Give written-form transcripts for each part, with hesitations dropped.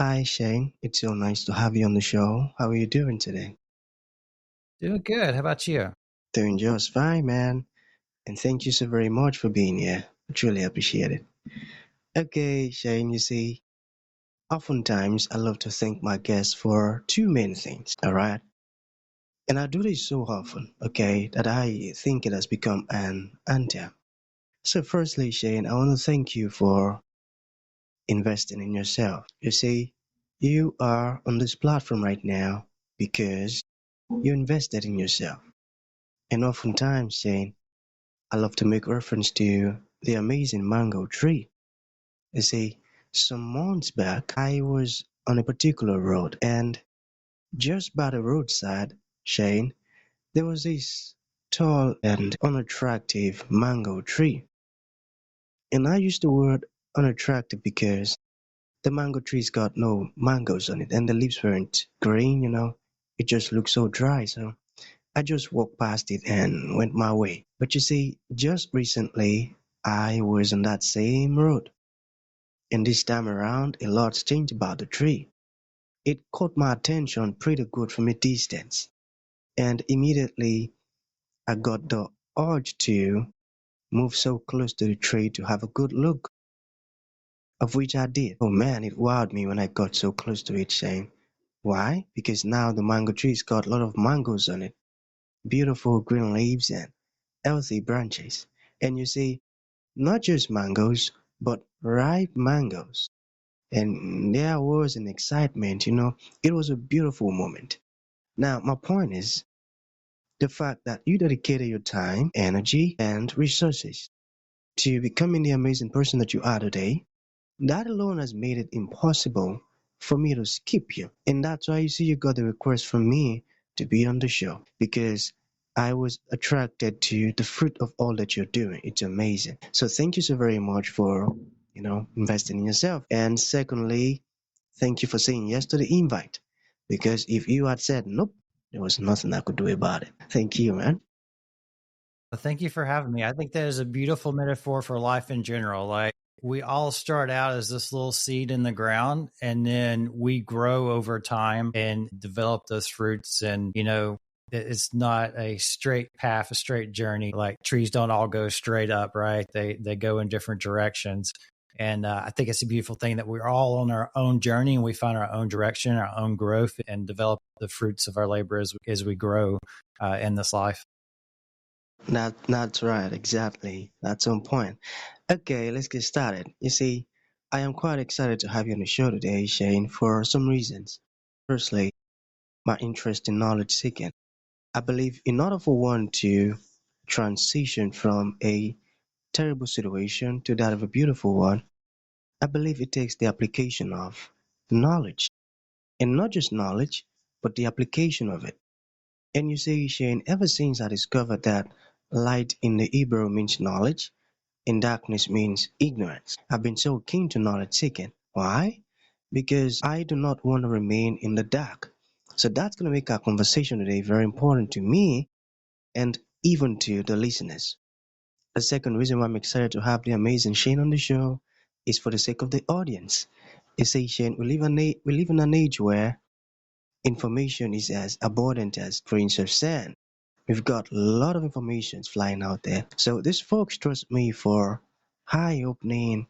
Hi, Shane. It's so nice to have you on the show. How are you doing today? Doing good. How about you? Doing just fine, man. And thank you so very much for being here. I truly appreciate it. Okay, Shane, you see, oftentimes I love to thank my guests for two main things, alright? And I do this so often, okay, that I think it has become an anthem. So, firstly, Shane, I want to thank you for investing in yourself. You see, you are on this platform right now because you invested in yourself. And oftentimes, Shane, I love to make reference to the amazing mango tree. You see, some months back, I was on a particular road, and just by the roadside, Shane, there was this tall and unattractive mango tree. And I use the word unattractive because the mango tree's got no mangoes on it, and the leaves weren't green, It just looked so dry, so I just walked past it and went my way. But you see, just recently I was on that same road, and this time around a lot's changed about the tree. It caught my attention pretty good from a distance, and immediately I got the urge to move so close to the tree to have a good look, of which I did. Oh man, it wowed me when I got so close to it, Shane. Why? Because now the mango tree's got a lot of mangoes on it, beautiful green leaves and healthy branches. And you see, not just mangoes, but ripe mangoes. And there was an excitement, it was a beautiful moment. Now, my point is the fact that you dedicated your time, energy, and resources to becoming the amazing person that you are today. That alone has made it impossible for me to skip you. And that's why you see you got the request from me to be on the show because I was attracted to the fruit of all that you're doing. It's amazing. So thank you so very much for, investing in yourself. And secondly, thank you for saying yes to the invite because if you had said nope, there was nothing I could do about it. Thank you, man. Well, thank you for having me. I think that is a beautiful metaphor for life in general. Like we all start out as this little seed in the ground and then we grow over time and develop those fruits. And, it's not a straight path, a straight journey. Like trees don't all go straight up, right? They go in different directions. And I think it's a beautiful thing that we're all on our own journey and we find our own direction, our own growth, and develop the fruits of our labor as we grow in this life. That's right, exactly. That's on point. Okay, let's get started. You see, I am quite excited to have you on the show today, Shane, for some reasons. Firstly, my interest in knowledge seeking. I believe in order for one to transition from a terrible situation to that of a beautiful one, I believe it takes the application of knowledge. And not just knowledge, but the application of it. And you see, Shane, ever since I discovered that light in the Hebrew means knowledge, and darkness means ignorance. I've been so keen to knowledge seeking. Why? Because I do not want to remain in the dark. So that's going to make our conversation today very important to me and even to the listeners. The second reason why I'm excited to have the amazing Shane on the show is for the sake of the audience. You see, Shane, we live in an age where information is as abundant as grains of sand. We've got a lot of information flying out there. So these folks trust me for eye-opening,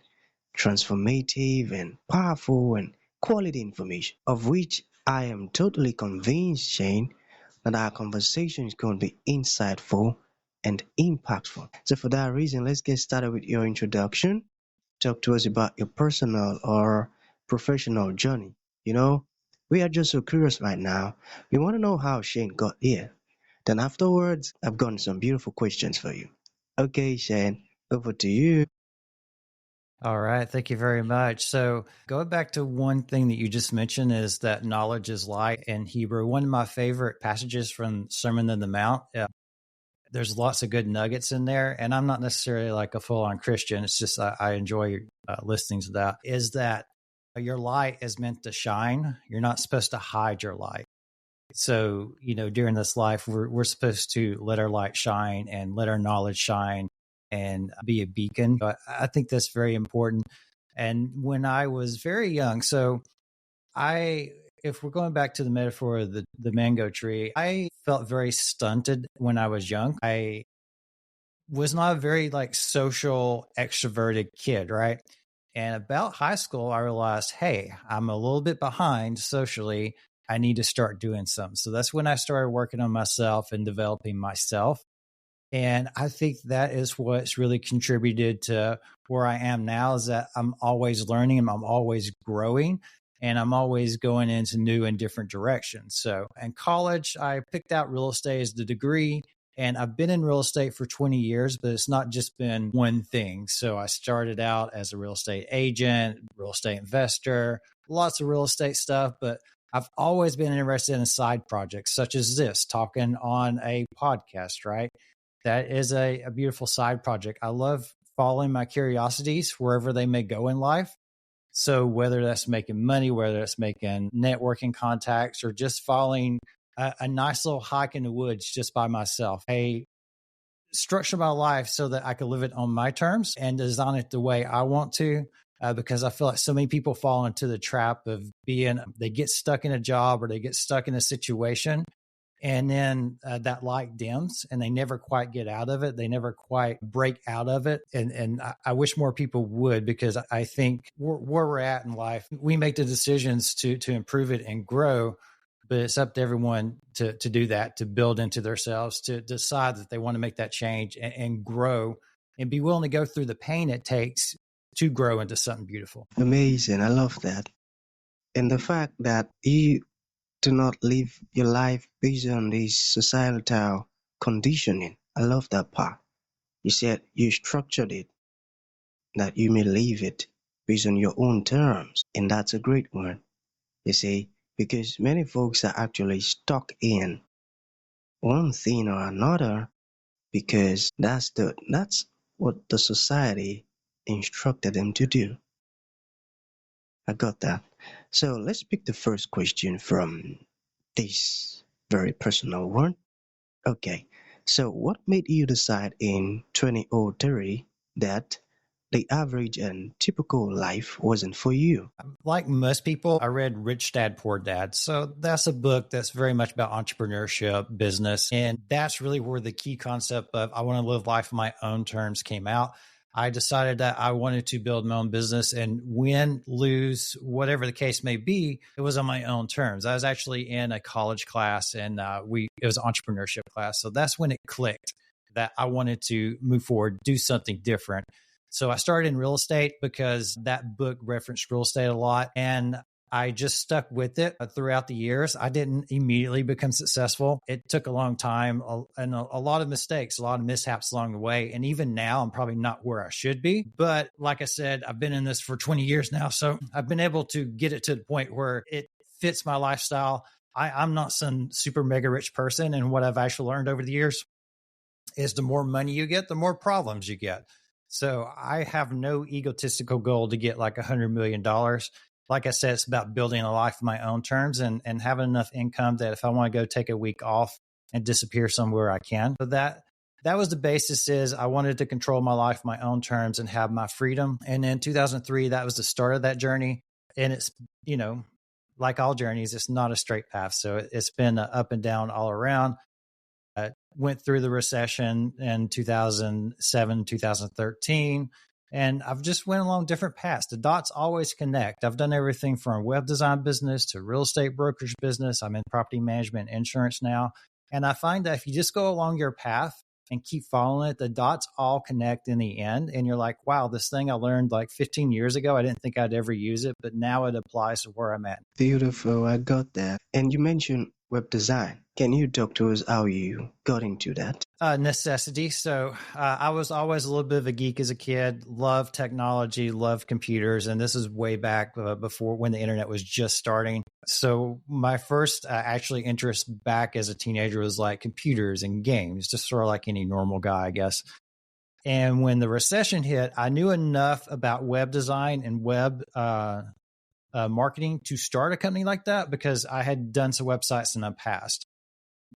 transformative, and powerful and quality information, of which I am totally convinced, Shane, that our conversation is going to be insightful and impactful. So for that reason, let's get started with your introduction. Talk to us about your personal or professional journey. You know, we are just so curious right now. We want to know how Shane got here. Then afterwards, I've got some beautiful questions for you. Okay, Shane, over to you. All right. Thank you very much. So, going back to one thing that you just mentioned is that knowledge is light in Hebrew. One of my favorite passages from Sermon on the Mount. There's lots of good nuggets in there, and I'm not necessarily like a full on Christian. It's just I enjoy listening to that. Is that your light is meant to shine? You're not supposed to hide your light. So, during this life, we're supposed to let our light shine and let our knowledge shine and be a beacon. I think that's very important. And when I was very young, so I if we're going back to the metaphor of the mango tree, I felt very stunted when I was young. I was not a very like social extroverted kid, right? And about high school, I realized, hey, I'm a little bit behind socially. I need to start doing something. So that's when I started working on myself and developing myself. And I think that is what's really contributed to where I am now is that I'm always learning and I'm always growing and I'm always going into new and different directions. So in college, I picked out real estate as the degree. And I've been in real estate for 20 years, but it's not just been one thing. So I started out as a real estate agent, real estate investor, lots of real estate stuff, but I've always been interested in side projects such as this, talking on a podcast, right? That is a beautiful side project. I love following my curiosities wherever they may go in life. So whether that's making money, whether that's making networking contacts, or just following a nice little hike in the woods just by myself, I structure my life so that I can live it on my terms and design it the way I want to. Because I feel like so many people fall into the trap of they get stuck in a job or they get stuck in a situation and then that light dims and they never quite get out of it. They never quite break out of it. And I wish more people would, because I think where we're at in life, we make the decisions to improve it and grow, but it's up to everyone to do that, to build into themselves, to decide that they want to make that change and grow and be willing to go through the pain it takes to grow into something beautiful. Amazing. I love that. And the fact that you do not live your life based on this societal conditioning. I love that part. You said you structured it that you may live it based on your own terms. And that's a great one, you see, because many folks are actually stuck in one thing or another because that's what the society instructed them to do. I got that. So let's pick the first question from this very personal one. Okay, so what made you decide in 2003 that the average and typical life wasn't for you? Like most people, I read Rich Dad Poor Dad. So that's a book that's very much about entrepreneurship, business. And that's really where the key concept of I want to live life on my own terms came out. I decided that I wanted to build my own business and win, lose, whatever the case may be, it was on my own terms. I was actually in a college class and it was an entrepreneurship class. So that's when it clicked that I wanted to move forward, do something different. So I started in real estate because that book referenced real estate a lot. And I just stuck with it throughout the years. I didn't immediately become successful. It took a long time and a lot of mistakes, a lot of mishaps along the way. And even now, I'm probably not where I should be. But like I said, I've been in this for 20 years now. So I've been able to get it to the point where it fits my lifestyle. I'm not some super mega rich person. And what I've actually learned over the years is the more money you get, the more problems you get. So I have no egotistical goal to get like $100 million. Like I said, it's about building a life on my own terms and having enough income that if I want to go take a week off and disappear somewhere, I can. But that was the basis. Is I wanted to control my life on my own terms and have my freedom. And in 2003, that was the start of that journey. And it's, like all journeys, it's not a straight path. So it's been up and down all around. Went through the recession in 2007, 2013, and I've just went along different paths. The dots always connect. I've done everything from web design business to real estate brokerage business. I'm in property management insurance now. And I find that if you just go along your path and keep following it, the dots all connect in the end. And you're like, wow, this thing I learned like 15 years ago, I didn't think I'd ever use it, but now it applies to where I'm at. Beautiful, I got that. And you mentioned web design. Can you talk to us how you got into that? Necessity. So I was always a little bit of a geek as a kid, loved technology, loved computers. And this is way back before when the internet was just starting. So my first actually interest back as a teenager was like computers and games, just sort of like any normal guy, I guess. And when the recession hit, I knew enough about web design and web marketing to start a company like that because I had done some websites in the past.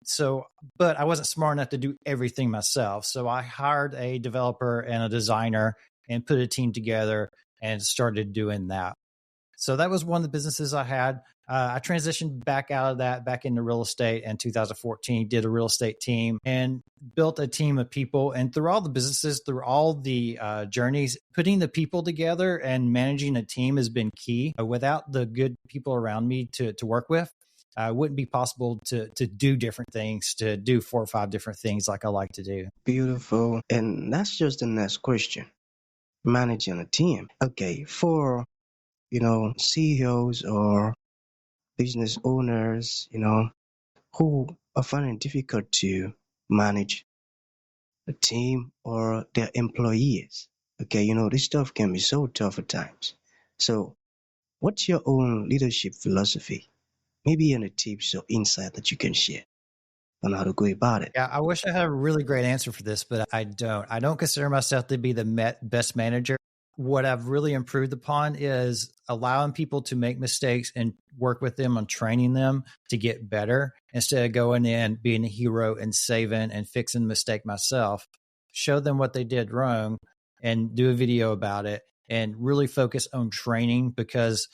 So, but I wasn't smart enough to do everything myself. So I hired a developer and a designer and put a team together and started doing that. So that was one of the businesses I had. I transitioned back out of that, back into real estate in 2014, did a real estate team and built a team of people. And through all the businesses, through all the journeys, putting the people together and managing a team has been key. Without the good people around me to work with, it wouldn't be possible to do different things, to do 4 or 5 different things like I like to do. Beautiful. And that's just the next question. Managing a team. Okay, for CEOs or business owners, who are finding it difficult to manage a team or their employees. Okay, this stuff can be so tough at times. So, what's your own leadership philosophy? Maybe any tips or insight that you can share on how to go about it. Yeah, I wish I had a really great answer for this, but I don't. I don't consider myself to be the best manager. What I've really improved upon is allowing people to make mistakes and work with them on training them to get better instead of going in, being a hero and saving and fixing the mistake myself. Show them what they did wrong and do a video about it and really focus on training, because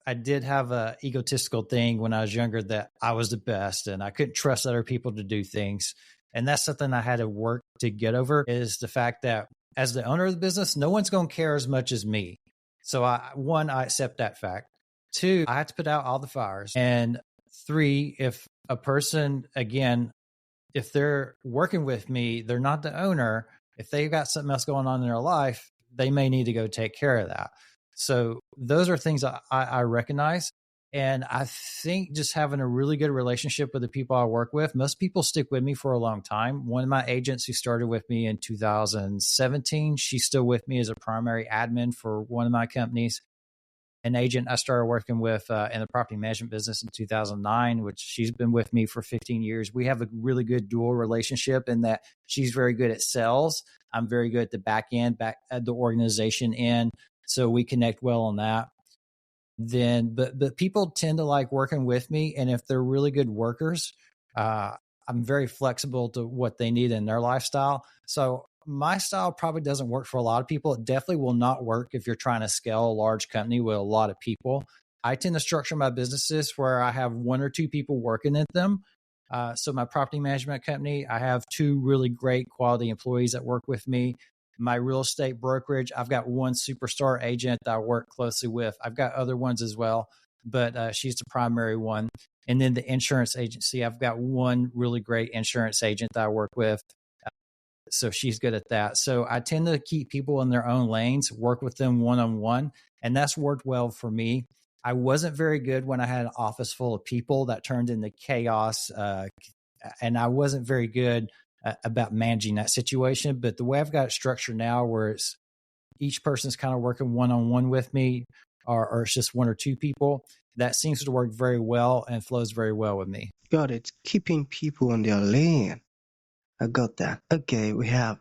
I did have a egotistical thing when I was younger that I was the best and I couldn't trust other people to do things. And that's something I had to work to get over, is the fact that as the owner of the business, no one's going to care as much as me. So I accept that fact. 2, I have to put out all the fires. And 3, if a person, again, if they're working with me, they're not the owner. If they've got something else going on in their life, they may need to go take care of that. So those are things I recognize. And I think just having a really good relationship with the people I work with, most people stick with me for a long time. One of my agents who started with me in 2017, she's still with me as a primary admin for one of my companies. An agent I started working with in the property management business in 2009, which she's been with me for 15 years. We have a really good dual relationship in that she's very good at sales. I'm very good at the back end, back at the organization end. So we connect well on that. But people tend to like working with me. And if they're really good workers, I'm very flexible to what they need in their lifestyle. So my style probably doesn't work for a lot of people. It definitely will not work if you're trying to scale a large company with a lot of people. I tend to structure my businesses where I have 1 or 2 people working at them. So my property management company, I have 2 really great quality employees that work with me. My real estate brokerage, I've got 1 superstar agent that I work closely with. I've got other ones as well, but she's the primary one. And then the insurance agency, I've got 1 really great insurance agent that I work with. So she's good at that. So I tend to keep people in their own lanes, work with them one-on-one, and that's worked well for me. I wasn't very good when I had an office full of people. That turned into chaos, and I wasn't very good about managing that situation. But the way I've got it structured now, where it's each person's kind of working one-on-one with me, or it's just 1 or 2 people, that seems to work very well and flows very well with me. Got it. Keeping people on their lane. I got that. Okay, we have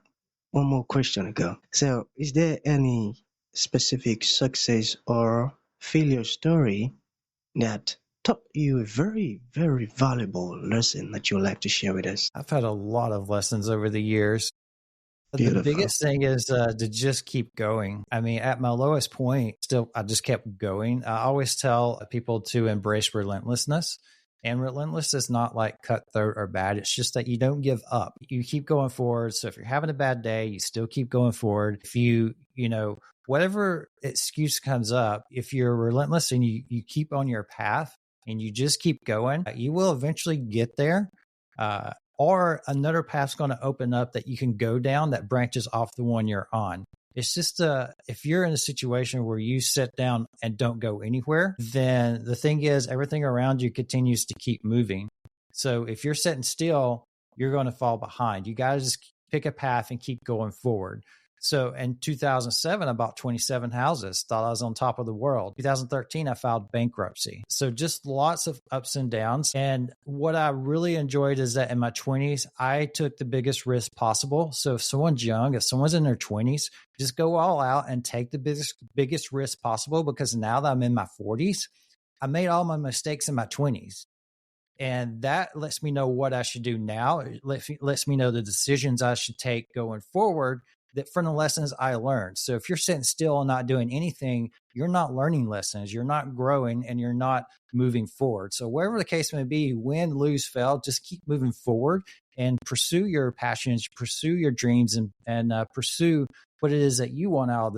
one more question to go. So, is there any specific success or failure story that taught you a very, very valuable lesson that you would like to share with us? I've had a lot of lessons over the years. The Beautiful. biggest thing is to just keep going. I mean, at my lowest point, still, I just kept going. I always tell people to embrace relentlessness. And relentless is not like cutthroat or bad. It's just that you don't give up. You keep going forward. So if you're having a bad day, you still keep going forward. If whatever excuse comes up, if you're relentless and you keep on your path and you just keep going, you will eventually get there. Or another path's going to open up that you can go down that branches off the one you're on. It's just if you're in a situation where you sit down and don't go anywhere, then the thing is everything around you continues to keep moving. So if you're sitting still, you're going to fall behind. You got to just pick a path and keep going forward. So in 2007, I bought 27 houses, thought I was on top of the world. 2013, I filed bankruptcy. So just lots of ups and downs. And what I really enjoyed is that in my 20s, I took the biggest risk possible. So if someone's young, if someone's in their 20s, just go all out and take the biggest risk possible, because now that I'm in my 40s, I made all my mistakes in my 20s. And that lets me know what I should do now. It lets me know the decisions I should take going forward. that from the lessons I learned. So if you're sitting still and not doing anything, you're not learning lessons, you're not growing, and you're not moving forward. So wherever the case may be, win, lose, fail, just keep moving forward and pursue your passions, pursue your dreams, and pursue what it is that you want out of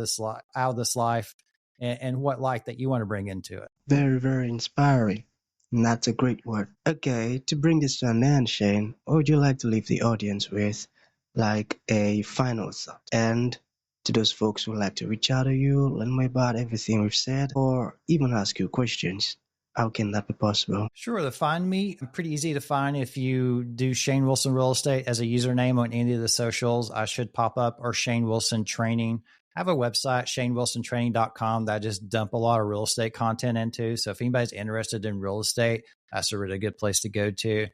this life, and what light that you want to bring into it. Very, very inspiring. And that's a great word. Okay, to bring this to an end, Shane, what would you like to leave the audience with, like a final thought? And to those folks who would like to reach out to you, learn more about everything we've said, or even ask you questions, how can that be possible? Sure. To find me, I'm pretty easy to find. If you do Shane Wilson Real Estate as a username on any of the socials, I should pop up, or Shane Wilson Training. I have a website, shanewilsontraining.com, that I just dump a lot of real estate content into. So if anybody's interested in real estate, that's a really good place to go to.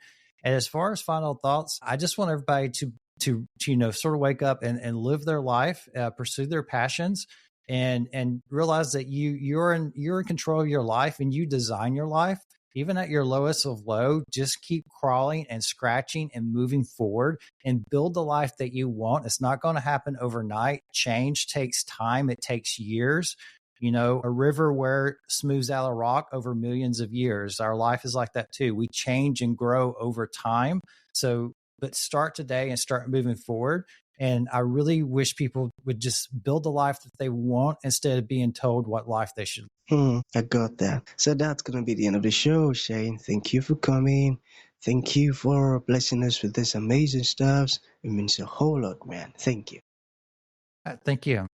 And as far as final thoughts, I just want everybody to sort of wake up and live their life, pursue their passions, and realize that you're in control of your life, and you design your life. Even at your lowest of low, just keep crawling and scratching and moving forward and build the life that you want. It's not going to happen overnight. Change takes time. It takes years. A river where smooths out a rock over millions of years. Our life is like that too. We change and grow over time. So, but start today and start moving forward. And I really wish people would just build the life that they want instead of being told what life they should. I got that. So that's going to be the end of the show, Shane. Thank you for coming. Thank you for blessing us with this amazing stuff. It means a whole lot, man. Thank you. Thank you.